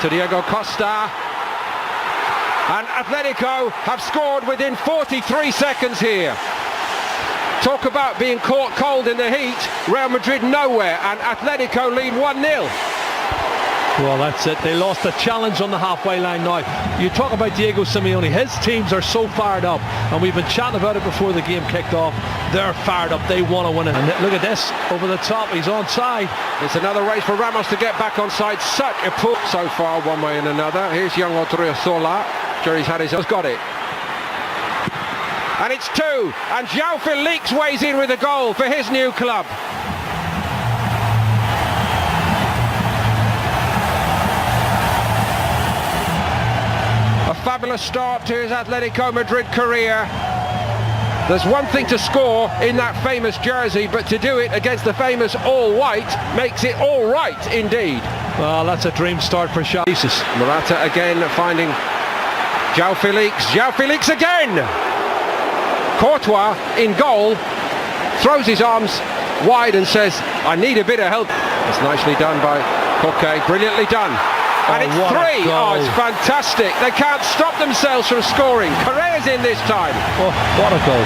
To Diego Costa, and Atletico have scored within 43 seconds here. Talk about being caught cold in the heat. Real Madrid nowhere, and Atletico lead 1-0. Well, that's it. They lost the challenge on the halfway line now. You talk about Diego Simeone. His teams are so fired up, and we've been chatting about it before the game kicked off. They're fired up. They want to win it. And look at this. Over the top. He's onside. It's another race for Ramos to get back onside. Such a pull so far, one way and another. Here's young Odriozola. Jerry's had his... got it. And it's 2. And João Felix weighs in with a goal for his new club. A fabulous start to his Atletico Madrid career. There's one thing to score in that famous jersey, but to do it against the famous all-white makes it all right indeed. Well, that's a dream start for Shaw. Morata again finding João Felix. João Felix again! Courtois in goal, throws his arms wide and says, I need a bit of help. It's nicely done by Koke, brilliantly done. And it's 3. Oh, it's fantastic. They can't stop themselves from scoring. Correa's in this time. Oh, what a goal.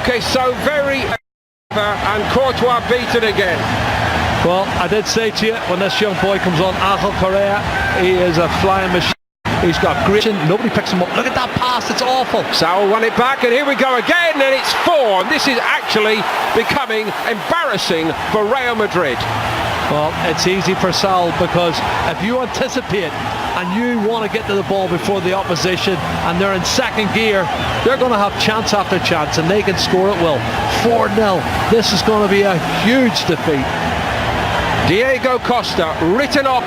Koke so very... and Courtois beaten again. Well, I did say to you, when this young boy comes on, Angel Correa, he is a flying machine. He's got great... Nobody picks him up. Look at that pass, it's awful. Saul won it back, and here we go again, and it's 4. And this is actually becoming embarrassing for Real Madrid. Well, it's easy for Saul, because if you anticipate and you want to get to the ball before the opposition and they're in second gear, they're going to have chance after chance, and they can score at will. 4-0. This is going to be a huge defeat. Diego Costa written off.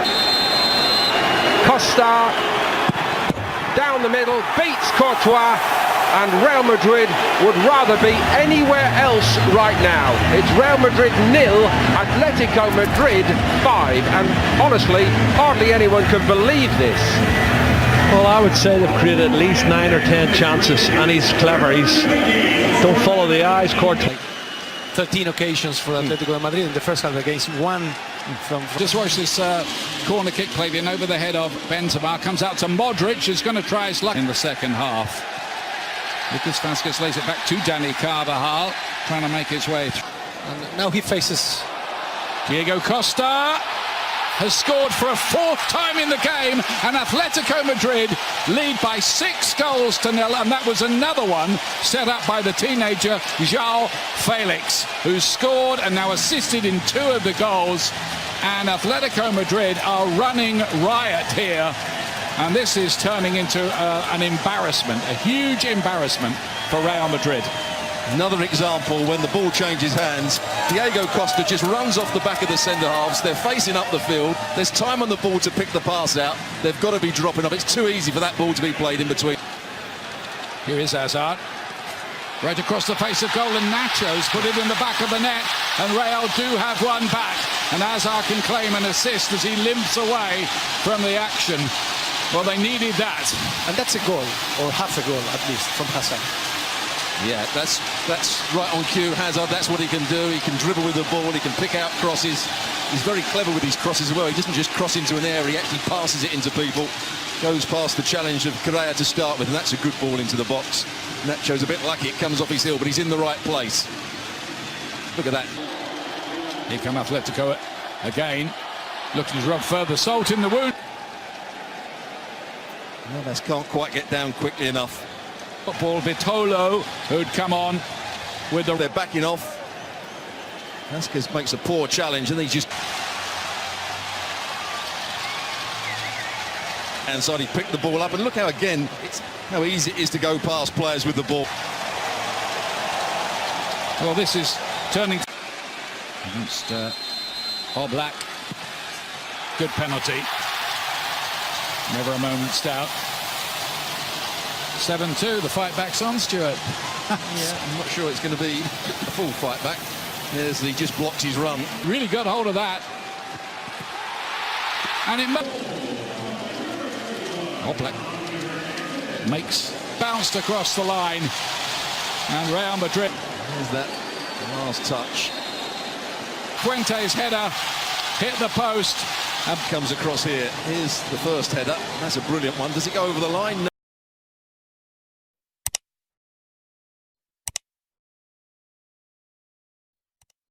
Costa down the middle, beats Courtois, and Real Madrid would rather be anywhere else right now. It's Real Madrid 0, Atletico Madrid 5, and honestly, hardly anyone can believe this. Well, I would say they've created at least 9 or 10 chances, and he's clever. Don't follow the eyes, Courtois. 13 occasions for Atletico de Madrid in the first half against 1 from... Just watch this corner kick played in over the head of Benzema. Comes out to Modric, who's going to try his luck in the second half. Lucas Vázquez lays it back to Dani Carvajal, trying to make his way through. And now he faces... Diego Costa has scored for a 4th time in the game, and Atletico Madrid lead by 6 goals to 0, and that was another one set up by the teenager João Felix, who scored and now assisted in 2 of the goals, and Atletico Madrid are running riot here, and this is turning into an embarrassment, a huge embarrassment for Real Madrid. Another example when the ball changes hands. Diego Costa just runs off the back of the centre-halves. They're facing up the field. There's time on the ball to pick the pass out. They've got to be dropping off. It's too easy for that ball to be played in between. Here is Hazard. Right across the face of goal, and Nacho's put it in the back of the net. And Real do have one back. And Hazard can claim an assist as he limps away from the action. Well, they needed that. And that's a goal, or half a goal at least, from Hazard. Yeah, that's right on cue. Hazard, that's what he can do. He can dribble with the ball, he can pick out crosses. He's very clever with his crosses as well. He doesn't just cross into an area, he actually passes it into people. Goes past the challenge of Correa to start with, and that's a good ball into the box. Nacho's a bit lucky, it comes off his heel, but he's in the right place. Look at that. Here come Atletico again. Looking to rub further salt in the wound. Navas can't quite get down quickly enough. Football Vitolo, who'd come on with the... They're backing off. Vázquez makes a poor challenge, and he's just... And so he picked the ball up, and look how, again, it's how easy it is to go past players with the ball. Well, this is turning... Against Oblak. Good penalty. Never a moment's doubt. 7-2, the fight back's on, Stuart. Yeah, I'm not sure it's going to be a full fight back. As he just blocks his run. Really got hold of that. and it Oblak makes bounced across the line, and Real Madrid. There's that last touch. Fuente's header hit the post. Ab comes across here. Here's the first header. That's a brilliant one. Does it go over the line? No.